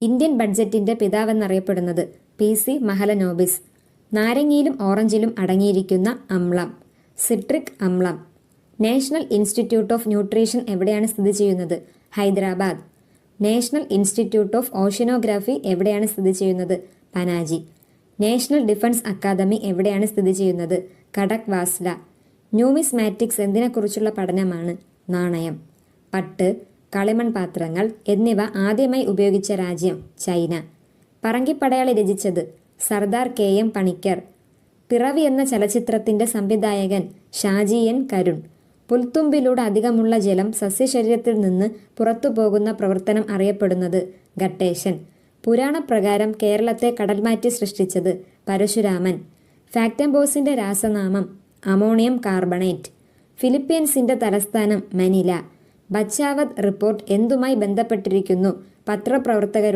Indian ബഡ്ജറ്റിന്റെ പിതാവെന്നറിയപ്പെടുന്നത് PC Mahalanobis. നാരങ്ങയിലും ഓറഞ്ചിലും അടങ്ങിയിരിക്കുന്ന അമ്ലം സിട്രിക് അമ്ലം. നാഷണൽ ഇൻസ്റ്റിറ്റ്യൂട്ട് ഓഫ് ന്യൂട്രീഷൻ എവിടെയാണ് സ്ഥിതി ചെയ്യുന്നത്? Hyderabad. National institute of oceanography എവിടെയാണ് സ്ഥിതി ചെയ്യുന്നത്? പനാജി. നാഷണൽ ഡിഫൻസ് അക്കാദമി എവിടെയാണ് സ്ഥിതി ചെയ്യുന്നത്? കടക് വാസ്ല. ന്യൂമിസ്മാറ്റിക്സ് എന്തിനെക്കുറിച്ചുള്ള പഠനമാണ്? നാണയം. പട്ട്, കളിമൺ പാത്രങ്ങൾ എന്നിവ ആദ്യമായി ഉപയോഗിച്ച രാജ്യം ചൈന. പറങ്കിപ്പടയാളി രചിച്ചത് സർദാർ KM പണിക്കർ. പിറവി എന്ന ചലച്ചിത്രത്തിന്റെ സംവിധായകൻ ഷാജി N കരുൺ. പുൽത്തുമ്പിലൂടെ അധികമുള്ള ജലം സസ്യശരീരത്തിൽ നിന്ന് പുറത്തു പോകുന്ന പ്രവർത്തനം അറിയപ്പെടുന്നത് ഗട്ടേഷൻ. പുരാണപ്രകാരം കേരളത്തെ കടൽമാറ്റി സൃഷ്ടിച്ചത് പരശുരാമൻ. ഫാക്ടംബോസിന്റെ രാസനാമം അമോണിയം കാർബണേറ്റ്. ഫിലിപ്പീൻസിന്റെ തലസ്ഥാനം മനില. ബച്ചാവത് റിപ്പോർട്ട് എന്തുമായി ബന്ധപ്പെട്ടിരിക്കുന്നു? പത്രപ്രവർത്തകരുടെ